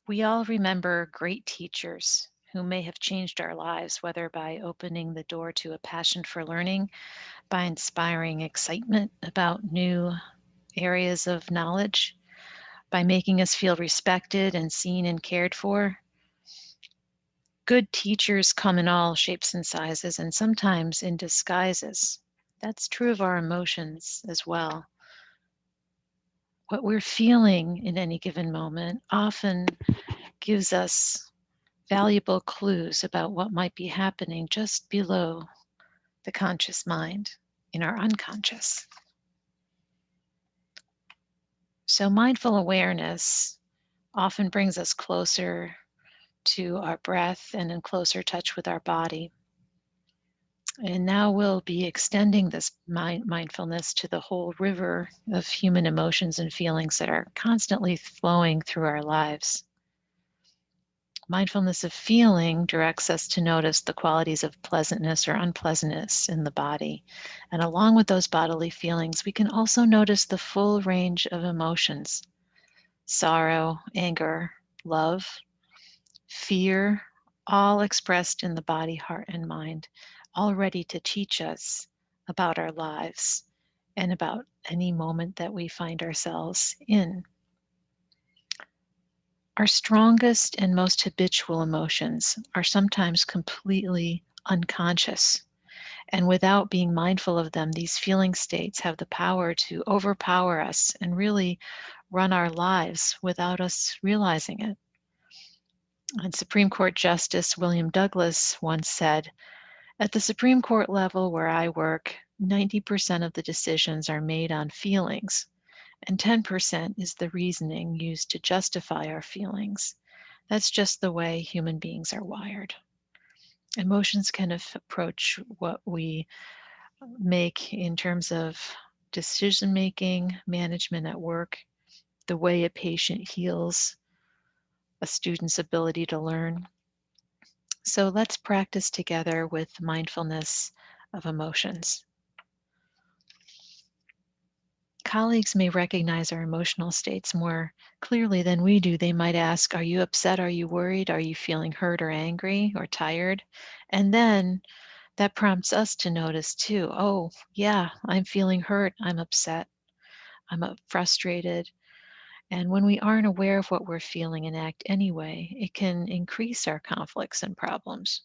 We all remember great teachers who may have changed our lives, whether by opening the door to a passion for learning, by inspiring excitement about new areas of knowledge, by making us feel respected and seen and cared for. Good teachers come in all shapes and sizes, and sometimes in disguises. That's true of our emotions as well. What we're feeling in any given moment often gives us valuable clues about what might be happening just below the conscious mind in our unconscious. So, mindful awareness often brings us closer to our breath and in closer touch with our body. And now we'll be extending this mindfulness to the whole river of human emotions and feelings that are constantly flowing through our lives. Mindfulness of feeling directs us to notice the qualities of pleasantness or unpleasantness in the body. And along with those bodily feelings, we can also notice the full range of emotions: sorrow, anger, love, fear, all expressed in the body, heart, and mind, all ready to teach us about our lives and about any moment that we find ourselves in. Our strongest and most habitual emotions are sometimes completely unconscious. And without being mindful of them, these feeling states have the power to overpower us and really run our lives without us realizing it. And Supreme Court Justice William Douglas once said, "At the Supreme Court level where I work, 90% of the decisions are made on feelings, and 10% is the reasoning used to justify our feelings. That's just the way human beings are wired." Emotions can approach what we make in terms of decision making, management at work, the way a patient heals, a student's ability to learn. So let's practice together with mindfulness of emotions. Colleagues may recognize our emotional states more clearly than we do. They might ask, "Are you upset? Are you worried? Are you feeling hurt or angry or tired?" And then that prompts us to notice too, "Oh, yeah, I'm feeling hurt. I'm upset. I'm frustrated." And when we aren't aware of what we're feeling and act anyway, it can increase our conflicts and problems.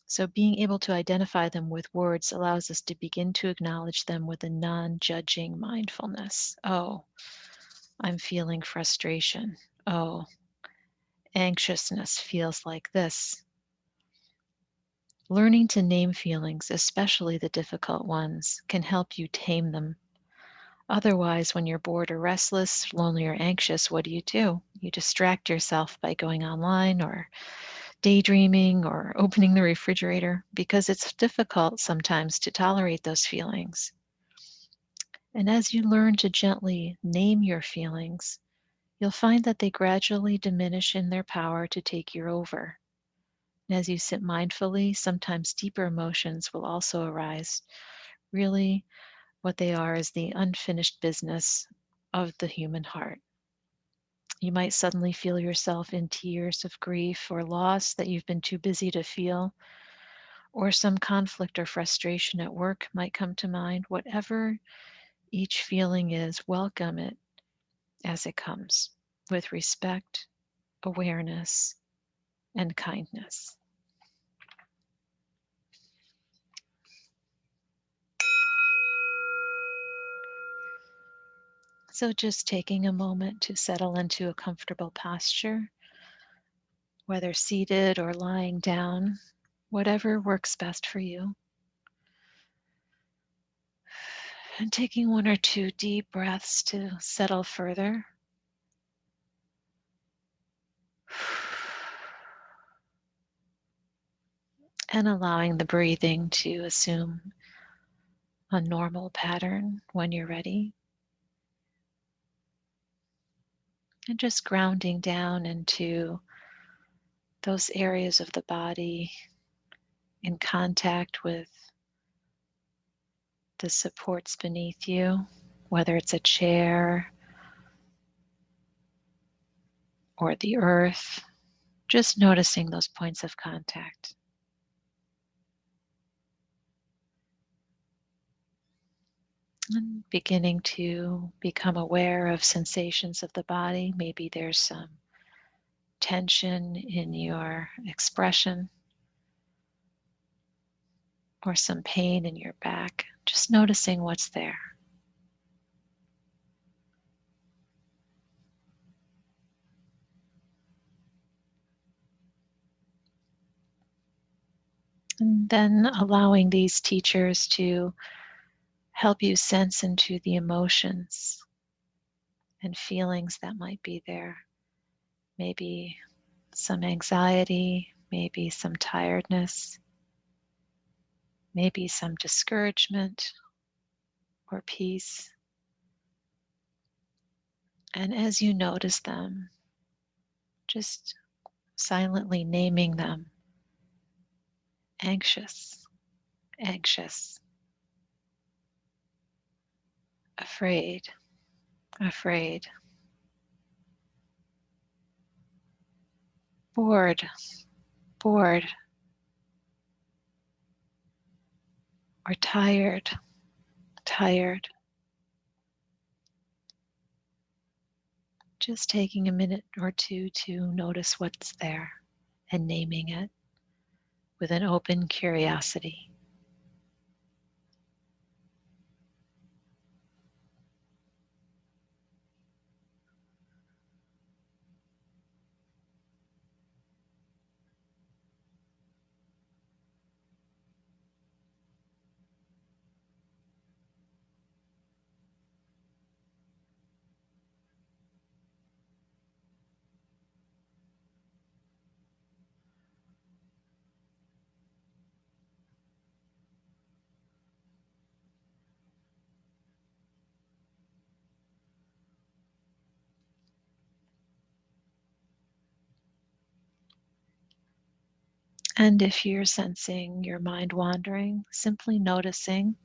So, being able to identify them with words allows us to begin to acknowledge them with a non judging mindfulness. Oh, I'm feeling frustration. Oh, anxiousness feels like this. Learning to name feelings, especially the difficult ones, can help you tame them. Otherwise, when you're bored or restless, lonely or anxious, what do? You distract yourself by going online or daydreaming or opening the refrigerator because it's difficult sometimes to tolerate those feelings. And as you learn to gently name your feelings, you'll find that they gradually diminish in their power to take you over. And as you sit mindfully, sometimes deeper emotions will also arise. Really, what they are is the unfinished business of the human heart. You might suddenly feel yourself in tears of grief or loss that you've been too busy to feel, or some conflict or frustration at work might come to mind. Whatever each feeling is, welcome it as it comes with respect, awareness, and kindness. So, just taking a moment to settle into a comfortable posture, whether seated or lying down, whatever works best for you. And taking one or two deep breaths to settle further. And allowing the breathing to assume a normal pattern when you're ready. And just grounding down into those areas of the body in contact with the supports beneath you, whether it's a chair or the earth, just noticing those points of contact. And beginning to become aware of sensations of the body. Maybe there's some tension in your expression or some pain in your back. Just noticing what's there. And then allowing these teachers to help you sense into the emotions and feelings that might be there. Maybe some anxiety, maybe some tiredness, maybe some discouragement or peace. And as you notice them, just silently naming them: anxious, anxious, afraid, afraid, bored, bored, or tired, tired. Just taking a minute or two to notice what's there and naming it with an open curiosity. And if you're sensing your mind wandering, simply noticing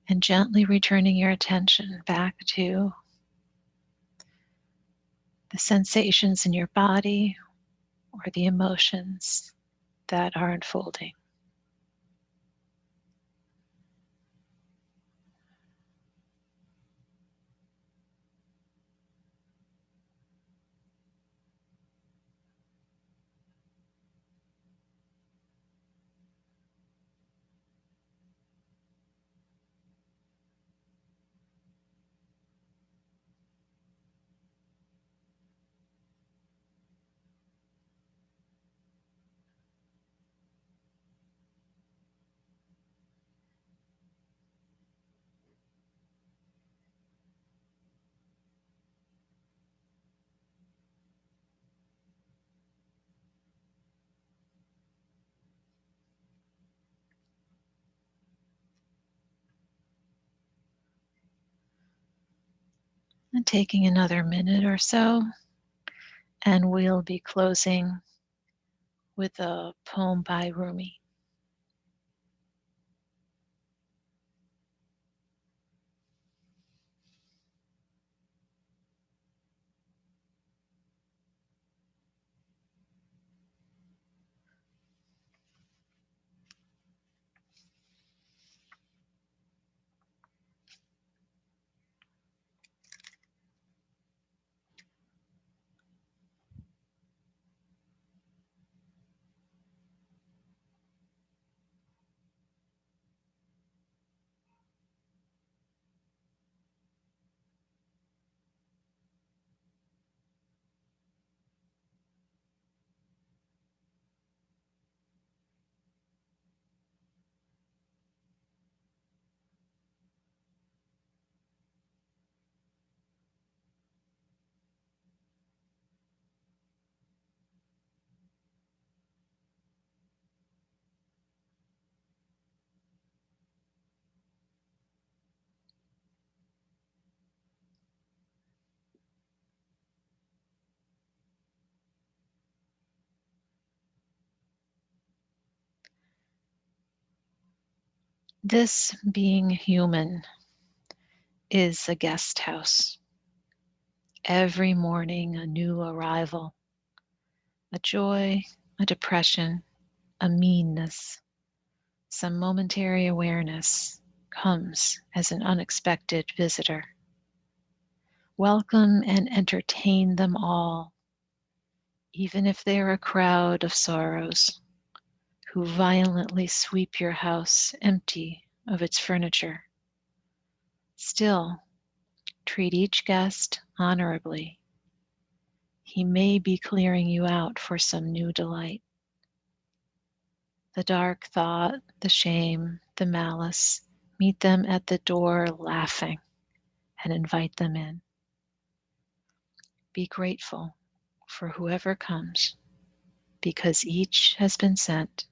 and gently returning your attention back to the sensations in your body or the emotions that are unfolding. And taking another minute or so, and we'll be closing with a poem by Rumi. This being human is a guest house. Every morning, a new arrival, a joy, a depression, a meanness, some momentary awareness comes as an unexpected visitor. Welcome and entertain them all, even if they're a crowd of sorrows who violently sweep your house empty of its furniture. Still, treat each guest honorably. He may be clearing you out for some new delight. The dark thought, the shame, the malice, meet them at the door laughing and invite them in. Be grateful for whoever comes, because each has been sent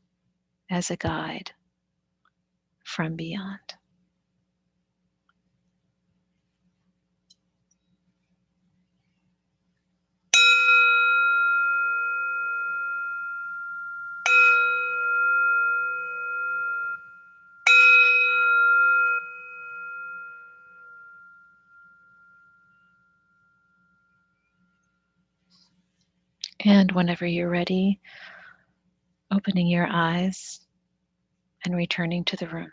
as a guide from beyond. And whenever you're ready, opening your eyes and returning to the room.